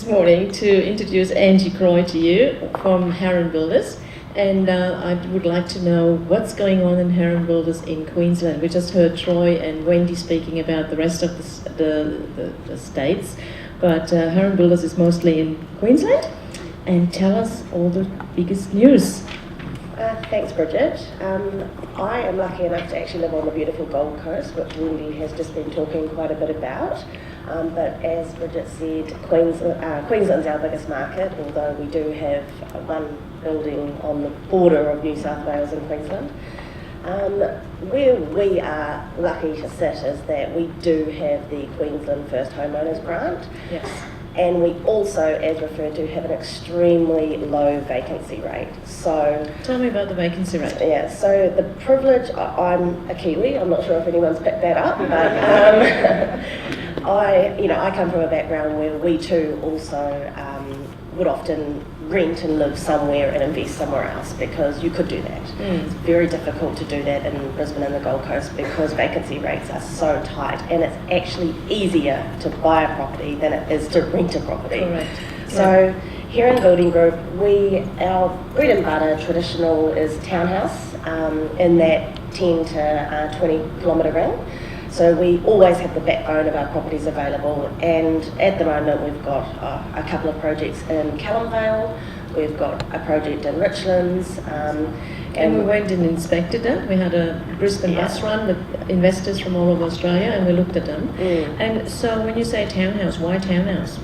morning to introduce Angie Croy to you from Heron Builders. And I would like to know what's going on in Heron Builders in Queensland. We just heard Troy and Wendy speaking about the rest of the states, but Heron Builders is mostly in Queensland. And tell us all the biggest news. Thanks, Bridget. I am lucky enough to actually live on the beautiful Gold Coast, which Wendy has just been talking quite a bit about. But as Bridget said, Queensland's our biggest market, although we do have one building on the border of New South Wales and Queensland. Where we are lucky to sit is that we do have the Queensland First Homeowners Grant. Yes. And we also, as referred to, have an extremely low vacancy rate. So, tell me about the vacancy rate. Yeah, so the privilege, I'm a Kiwi, I'm not sure if anyone's picked that up, but I come from a background where we too also would often rent and live somewhere and invest somewhere else because you could do that. It's very difficult to do that in Brisbane and the Gold Coast because vacancy rates are so tight, and it's actually easier to buy a property than it is to rent a property. Correct. So here in Building Group, our bread and butter traditional is townhouse in that 10 to 20 kilometre ring. So we always have the backbone of our properties available, and at the moment we've got a couple of projects in Callumvale, we've got a project in Richlands. And we went and inspected it. We had a Brisbane bus run with investors from all over Australia, and we looked at them. And so when you say townhouse, why townhouse?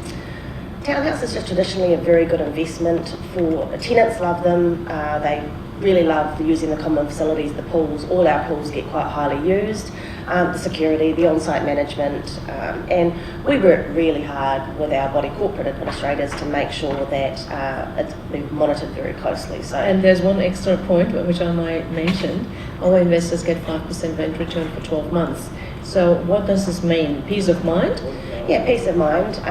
Townhouse is just traditionally a very good investment for tenants. Love them. They really love using the common facilities, the pools. All our pools get quite highly used. The security, the on-site management, and we work really hard with our body corporate administrators to make sure that it's been monitored very closely. So, and there's one extra point which I might mention. All investors get 5% rent return for 12 months. So what does this mean? Peace of mind? Yeah, peace of mind.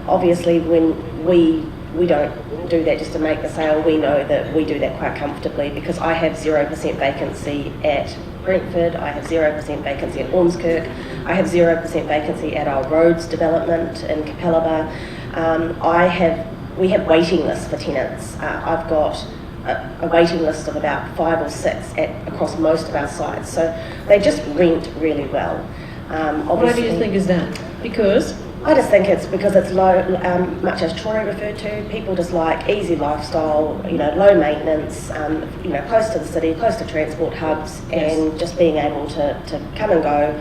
Obviously, when we don't do that just to make the sale, we know that we do that quite comfortably because I have 0% vacancy at Brentford, I have 0% vacancy in Ormskirk, I have 0% vacancy at our roads development in Capalaba. We have waiting lists for tenants. I've got a waiting list of about 5 or 6 across most of our sites, so they just rent really well. Why do you think is that? Because? I just think it's because it's low, much as Troy referred to, people just like easy lifestyle, low maintenance, close to the city, close to transport hubs, and just being able to come and go,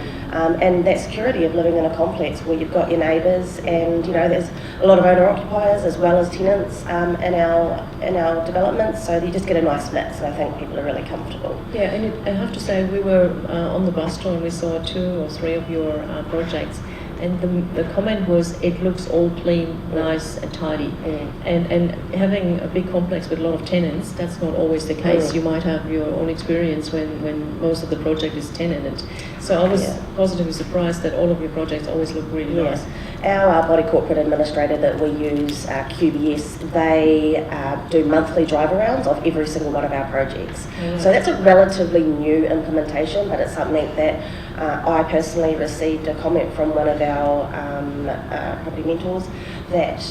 and that security of living in a complex where you've got your neighbours, and there's a lot of owner-occupiers as well as tenants in our developments, so you just get a nice mix, and I think people are really comfortable. Yeah, and I have to say we were on the bus tour and we saw 2 or 3 of your projects. And the comment was, it looks all clean, nice and tidy. And having a big complex with a lot of tenants, that's not always the case. You might have your own experience when most of the project is tenanted. So I was positively surprised that all of your projects always look really nice. Our body corporate administrator that we use, QBS, they do monthly drive arounds of every single one of our projects. So that's a relatively new implementation, but it's something that I personally received a comment from one of our property mentors that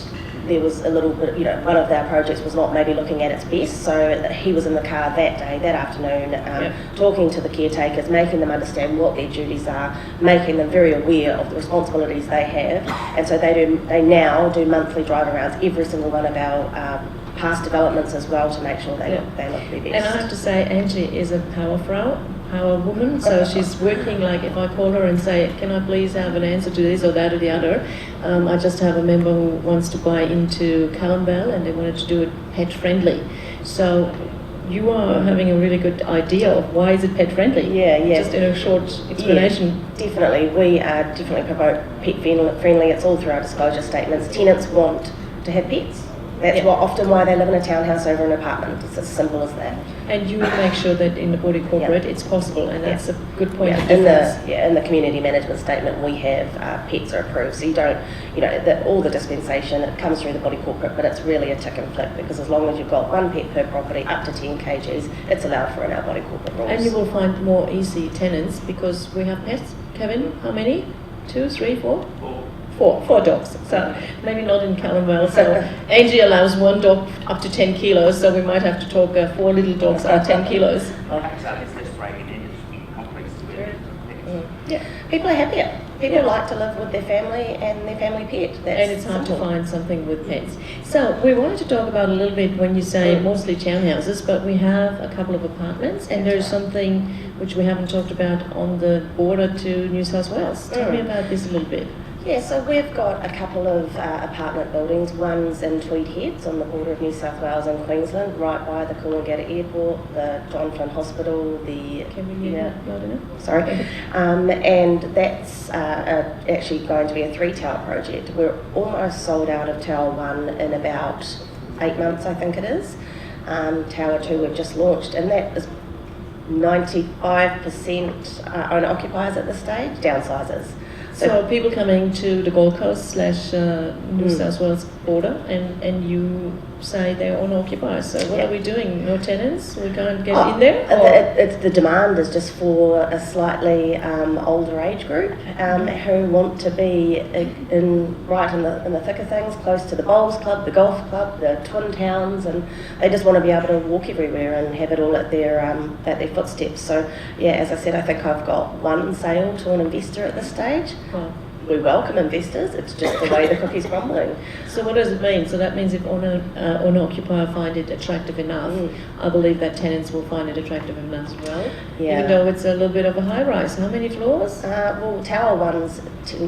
there was a little bit, one of our projects was not maybe looking at its best, so he was in the car that afternoon, talking to the caretakers, making them understand what their duties are, making them very aware of the responsibilities they have, and so they now do monthly drive arounds every single one of our past developments as well to make sure they look their best. And I have to say, Angie is a power woman, so she's working like, if I call her and say, can I please have an answer to this or that or the other, I just have a member who wants to buy into Callumvale and they wanted to do it pet friendly. So you are having a really good idea of why is it pet friendly. Just in a short explanation. Definitely, we definitely promote pet friendly. It's all through our disclosure statements. Tenants want to have pets. That's often why they live in a townhouse over an apartment. It's as simple as that. And you will make sure that in the body corporate it's possible, and that's a good point of in difference. In the community management statement we have pets are approved, so you don't, all the dispensation, it comes through the body corporate, but it's really a tick and flick because as long as you've got 1 pet per property up to 10 kgs, it's allowed for in our body corporate rules. And you will find more easy tenants because we have pets. Kevin, how many? 2, 3, 4? Four dogs. So maybe not in Callanwell. So Angie allows one dog up to 10 kilos. So we might have to talk 4 little dogs are 10 kilos. So it's just breaking in, it's complex. Yeah, people are happier. People like to live with their family and their family pet. And it's hard to find something with pets. So we wanted to talk about a little bit when you say mostly townhouses, but we have a couple of apartments, and there's something which we haven't talked about on the border to New South Wales. Tell me about this a little bit. Yeah, so we've got a couple of apartment buildings. One's in Tweed Heads on the border of New South Wales and Queensland, right by the Coolangatta Airport, the John Flynn Hospital, the... Can we hear Sorry. And that's actually going to be a 3-tower project. We're almost sold out of Tower 1 in about 8 months, I think it is. Tower 2 we've just launched, and that is 95% owner occupiers at this stage, downsizers. So people coming to the Gold Coast / New South Wales border, and you say they're owner occupiers. So what are we doing? No tenants? We can't get in there? It's the demand is just for a slightly older age group who want to be right in the thick of things, close to the bowls club, the golf club, the twin towns, and they just want to be able to walk everywhere and have it all at their footsteps. So yeah, as I said, I think I've got one sale to an investor at this stage. Wow. We welcome investors. It's just the way the cookie's crumbling. So what does it mean? So that means if owner-occupier find it attractive enough, I believe that tenants will find it attractive enough as well. Yeah. Even though it's a little bit of a high rise. How many floors? Well, Tower 1's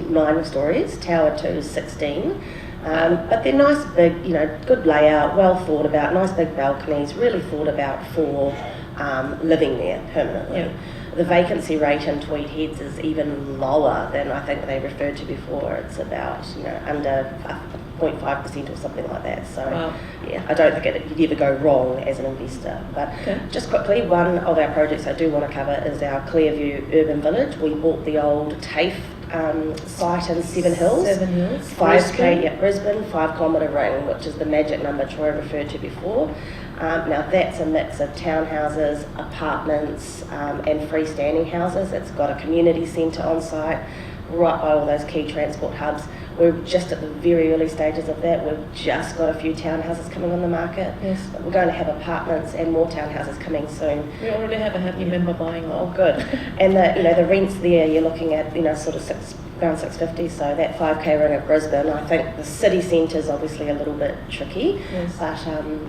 9 stories, Tower 2 is 16. But they're nice, big, good layout, well thought about, nice big balconies, really thought about for living there permanently. Yeah. The vacancy rate in Tweed Heads is even lower than I think they referred to before. It's about under 0.5% or something like that. So wow. Yeah, I don't think you'd ever go wrong as an investor. But just quickly, one of our projects I do want to cover is our Clearview Urban Village. We bought the old TAFE site in Seven Hills. 5K, Brisbane, 5 kilometre ring, which is the magic number Troy referred to before. Now that's a mix of townhouses, apartments, and freestanding houses. It's got a community centre on site, right by all those key transport hubs. We're just at the very early stages of that. We've just got a few townhouses coming on the market. Yes. But we're going to have apartments and more townhouses coming soon. We already have a happy member buying one. Oh, good. And the rents there, you're looking at sort of around 650. So that 5K ring of Brisbane, I think the city centre is obviously a little bit tricky. Yes. But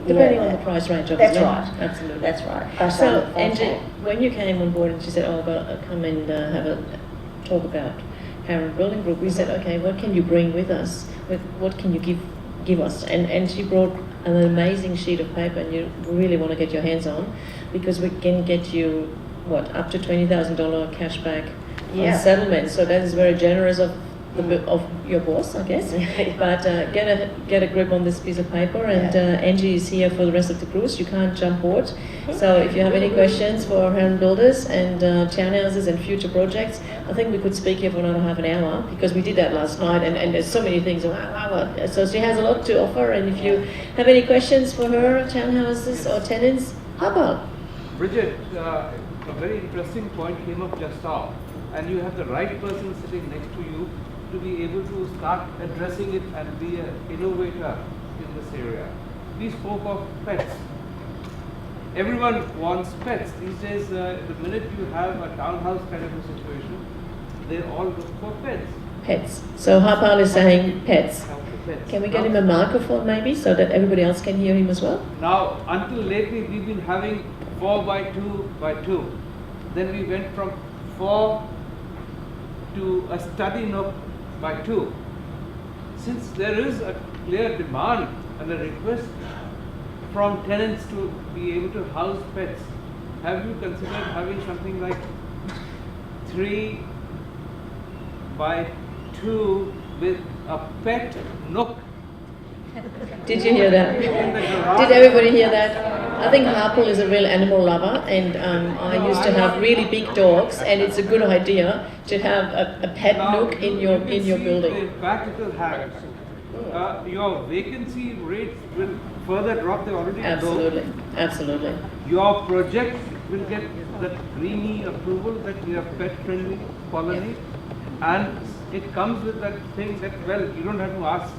depending on the price range, obviously. That's right. Absolutely. That's right. But, so Angie, when you came on board and she said, "Oh, I've got to come and have a talk about Harron Building Group," we said, "Okay, what can you bring with us? What can you give us?" And she brought an amazing sheet of paper, and you really want to get your hands on, because we can get you up to $20,000 cash back on settlement. So that is very generous of your boss, I guess. But get a grip on this piece of paper, and Angie is here for the rest of the cruise. You can't jump board. So if you have any questions for Harron Builders and townhouses and future projects, I think we could speak here for another half an hour, because we did that last night, and there's so many things. Wow. So she has a lot to offer, and if you have any questions for her, townhouses or tenants, hop on. Bridget, a very interesting point came up just now, and you have the right person sitting next to you to be able to start addressing it and be an innovator in this area. We spoke of pets. Everyone wants pets. These days, the minute you have a townhouse kind of a situation, they all look for pets. Pets. So Harpal is saying pets. Pets. Can we get him a microphone maybe, so that everybody else can hear him as well? Now, until lately, we've been having 4 by 2 by 2. Then we went from 4 to a study nook by 2. Since there is a clear demand and a request from tenants to be able to house pets, have you considered having something like 3 by 2 with a pet nook? Did you hear that? Did everybody hear that? I think Harpal is a real animal lover, and I used to have really big dogs, and it's a good idea to have a pet nook in your building. The impact it will have. Your vacancy rates will further drop. They already Absolutely. Your project will get that greeny approval that we are pet friendly colony, and it comes with that thing that, well, you don't have to ask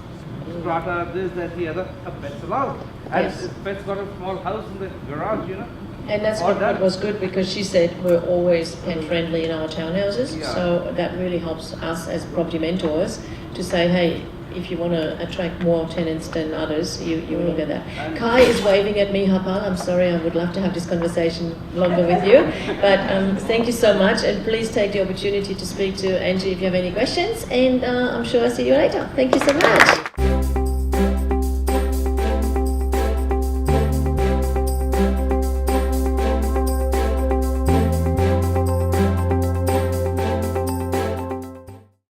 strata, this, that, the other, a pet's allowed. And Yes. if pet's got a small house in the garage, you know. And that's Or what that- was good, because she said we're always pet friendly in our townhouses. Yeah. So that really helps us as property mentors to say, hey, if you want to attract more tenants than others, you look at that. And- Kai is waving at me, Hapal. I'm sorry, I would love to have this conversation longer with you. But thank you so much, and please take the opportunity to speak to Angie if you have any questions. And I'm sure I'll see you later. Thank you so much.